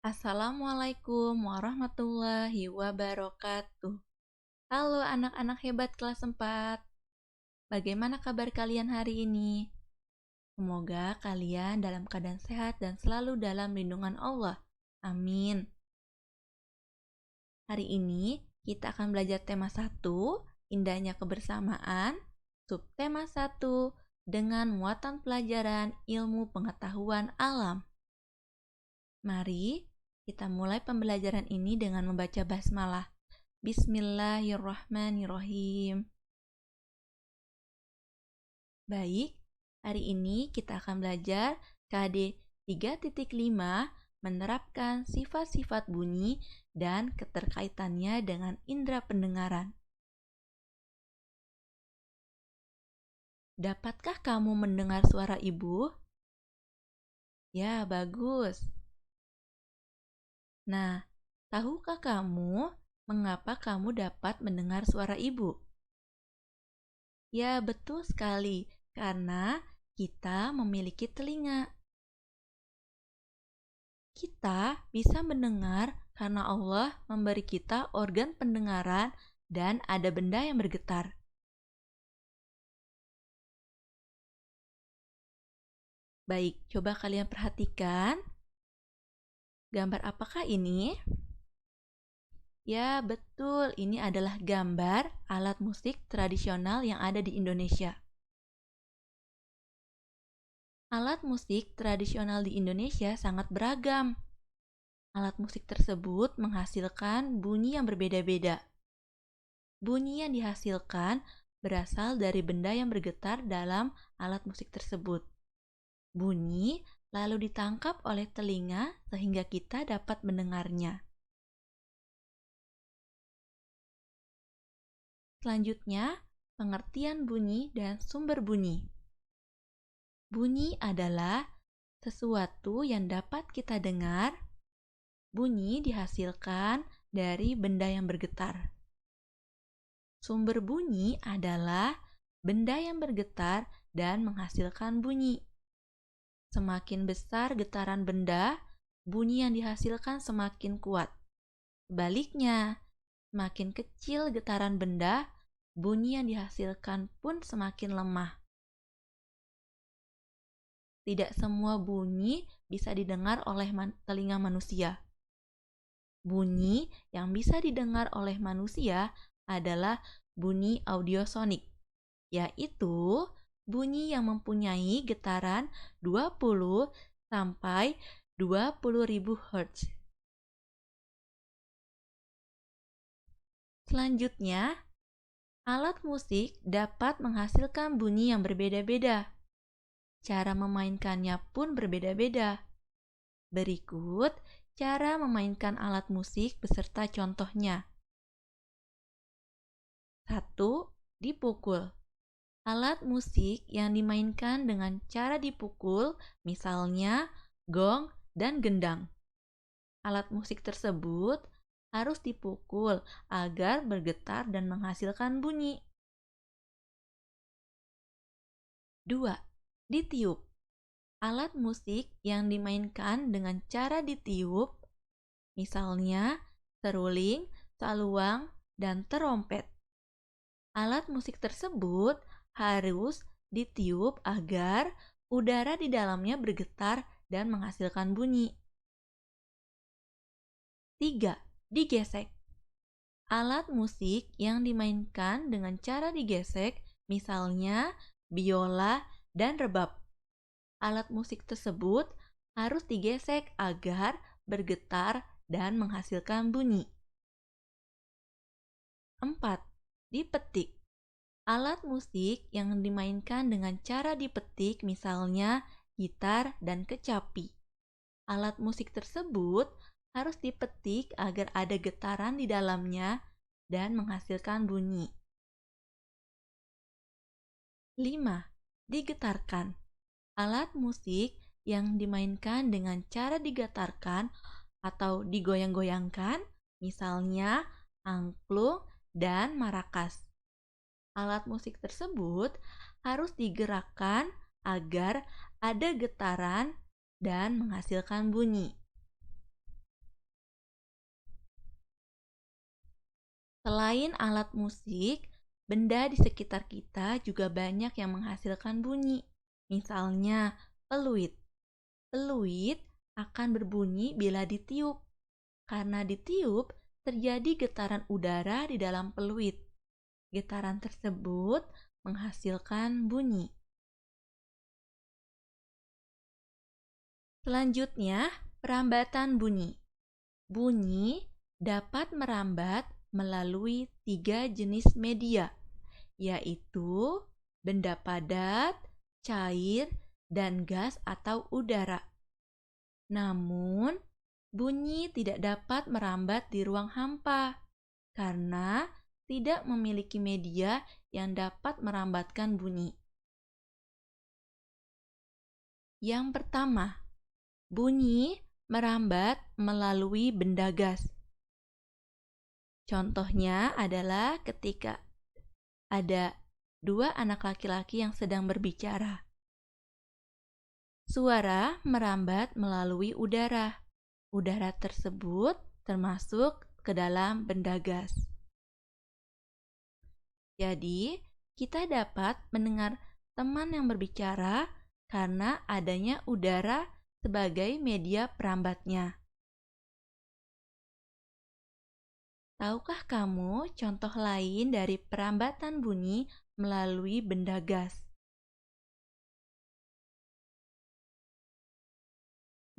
Assalamualaikum warahmatullahi wabarakatuh. Halo anak-anak hebat kelas 4. Bagaimana kabar kalian hari ini? Semoga kalian dalam keadaan sehat dan selalu dalam lindungan Allah. Amin. Hari ini kita akan belajar tema 1, indahnya kebersamaan, subtema 1, dengan muatan pelajaran ilmu pengetahuan alam. Mari kita mulai pembelajaran ini dengan membaca basmalah. Bismillahirrahmanirrahim. Baik, hari ini kita akan belajar KD 3.5 menerapkan sifat-sifat bunyi dan keterkaitannya dengan indera pendengaran. Dapatkah kamu mendengar suara ibu? Ya, bagus. Nah, tahukah kamu mengapa kamu dapat mendengar suara ibu? Ya, betul sekali, karena kita memiliki telinga. Kita bisa mendengar karena Allah memberi kita organ pendengaran dan ada benda yang bergetar. Baik, coba kalian perhatikan. Gambar apakah ini? Ya, betul. Ini adalah gambar alat musik tradisional yang ada di Indonesia. Alat musik tradisional di Indonesia sangat beragam. Alat musik tersebut menghasilkan bunyi yang berbeda-beda. Bunyi yang dihasilkan berasal dari benda yang bergetar dalam alat musik tersebut. Bunyi lalu ditangkap oleh telinga sehingga kita dapat mendengarnya. Selanjutnya, pengertian bunyi dan sumber bunyi. Bunyi adalah sesuatu yang dapat kita dengar. Bunyi dihasilkan dari benda yang bergetar. Sumber bunyi adalah benda yang bergetar dan menghasilkan bunyi. Semakin besar getaran benda, bunyi yang dihasilkan semakin kuat. Sebaliknya, semakin kecil getaran benda, bunyi yang dihasilkan pun semakin lemah. Tidak semua bunyi bisa didengar oleh telinga manusia. Bunyi yang bisa didengar oleh manusia adalah bunyi audiosonik, yaitu bunyi yang mempunyai getaran 20 sampai 20.000 Hz. Selanjutnya, alat musik dapat menghasilkan bunyi yang berbeda-beda. Cara memainkannya pun berbeda-beda. Berikut cara memainkan alat musik beserta contohnya. 1. Dipukul. Alat musik yang dimainkan dengan cara dipukul, misalnya gong dan gendang. Alat musik tersebut harus dipukul agar bergetar dan menghasilkan bunyi. 2. Ditiup. Alat musik yang dimainkan dengan cara ditiup, misalnya seruling, saluang, dan terompet. Alat musik tersebut harus ditiup agar udara di dalamnya bergetar dan menghasilkan bunyi. 3. Digesek. Alat musik yang dimainkan dengan cara digesek, misalnya biola dan rebab. Alat musik tersebut harus digesek agar bergetar dan menghasilkan bunyi. 4. Dipetik. Alat musik yang dimainkan dengan cara dipetik, misalnya gitar dan kecapi. Alat musik tersebut harus dipetik agar ada getaran di dalamnya dan menghasilkan bunyi. 5. Digetarkan. Alat musik yang dimainkan dengan cara digetarkan atau digoyang-goyangkan, misalnya angklung dan marakas. Alat musik tersebut harus digerakkan agar ada getaran dan menghasilkan bunyi. Selain alat musik, benda di sekitar kita juga banyak yang menghasilkan bunyi. Misalnya, peluit. Peluit akan berbunyi bila ditiup. Karena ditiup, terjadi getaran udara di dalam peluit. Getaran tersebut menghasilkan bunyi. Selanjutnya, perambatan bunyi. Bunyi dapat merambat melalui 3 jenis media, yaitu benda padat, cair, dan gas atau udara. Namun, bunyi tidak dapat merambat di ruang hampa karena tidak memiliki media yang dapat merambatkan bunyi. Yang pertama, bunyi merambat melalui benda gas. Contohnya adalah ketika ada dua anak laki-laki yang sedang berbicara. Suara merambat melalui udara. Udara tersebut termasuk ke dalam benda gas. Jadi, kita dapat mendengar teman yang berbicara karena adanya udara sebagai media perambatnya. Tahukah kamu contoh lain dari perambatan bunyi melalui benda gas?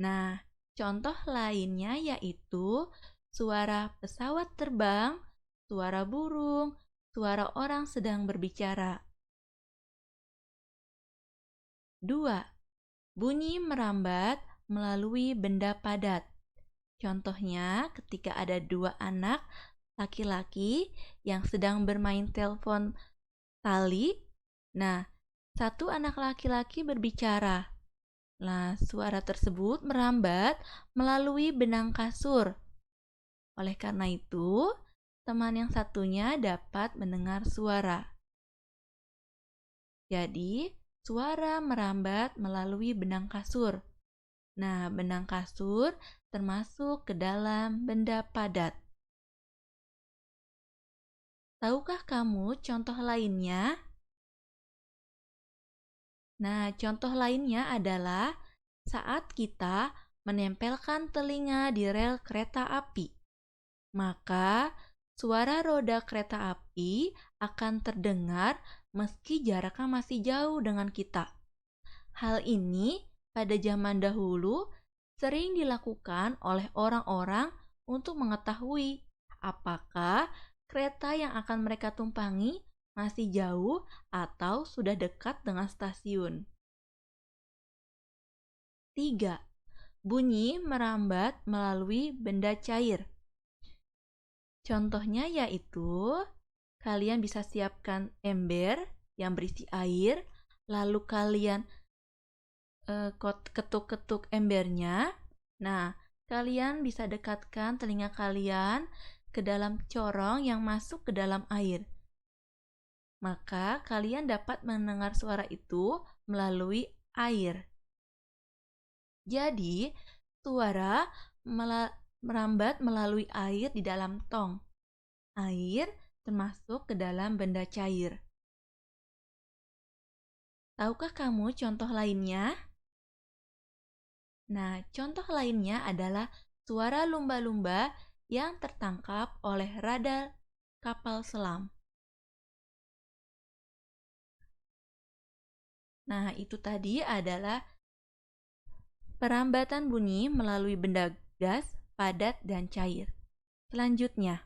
Nah, contoh lainnya yaitu suara pesawat terbang, suara burung, suara orang sedang berbicara. 2. Bunyi merambat melalui benda padat. Contohnya ketika ada dua anak laki-laki yang sedang bermain telepon tali. Nah, satu anak laki-laki berbicara. Nah, suara tersebut merambat melalui benang kasur. Oleh karena itu, teman yang satunya dapat mendengar suara. Jadi, suara merambat melalui benang kasur. Nah, benang kasur termasuk ke dalam benda padat. Tahukah kamu contoh lainnya? Nah, contoh lainnya adalah saat kita menempelkan telinga di rel kereta api. Maka, suara roda kereta api akan terdengar meski jaraknya masih jauh dengan kita. Hal ini pada zaman dahulu sering dilakukan oleh orang-orang untuk mengetahui apakah kereta yang akan mereka tumpangi masih jauh atau sudah dekat dengan stasiun. 3. Bunyi merambat melalui benda cair. Contohnya yaitu kalian bisa siapkan ember yang berisi air, lalu kalian ketuk-ketuk embernya. Nah, kalian bisa dekatkan telinga kalian ke dalam corong yang masuk ke dalam air. Maka kalian dapat mendengar suara itu melalui air. Jadi, suara merambat melalui air di dalam tong. Air termasuk ke dalam benda cair. Tahukah kamu contoh lainnya? Nah, contoh lainnya adalah suara lumba-lumba yang tertangkap oleh radar kapal selam. Nah, itu tadi adalah perambatan bunyi melalui benda gas, padat, dan cair. Selanjutnya,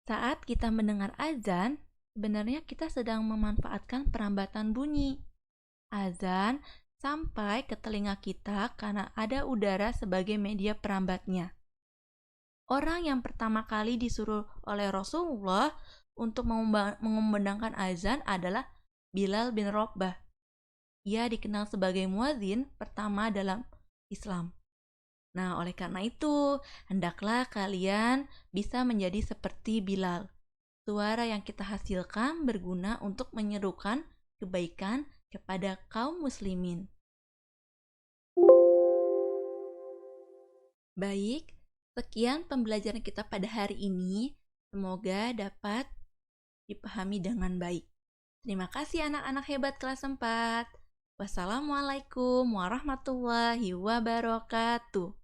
saat kita mendengar azan, sebenarnya kita sedang memanfaatkan perambatan bunyi. Azan sampai ke telinga kita karena ada udara sebagai media perambatnya. Orang yang pertama kali disuruh oleh Rasulullah untuk mengumandangkan azan adalah Bilal bin Rabah. Ia dikenal sebagai muadzin pertama dalam Islam. Nah, oleh karena itu, hendaklah kalian bisa menjadi seperti Bilal. Suara yang kita hasilkan berguna untuk menyerukan kebaikan kepada kaum muslimin. Baik, sekian pembelajaran kita pada hari ini. Semoga dapat dipahami dengan baik. Terima kasih anak-anak hebat kelas 4. Wassalamualaikum warahmatullahi wabarakatuh.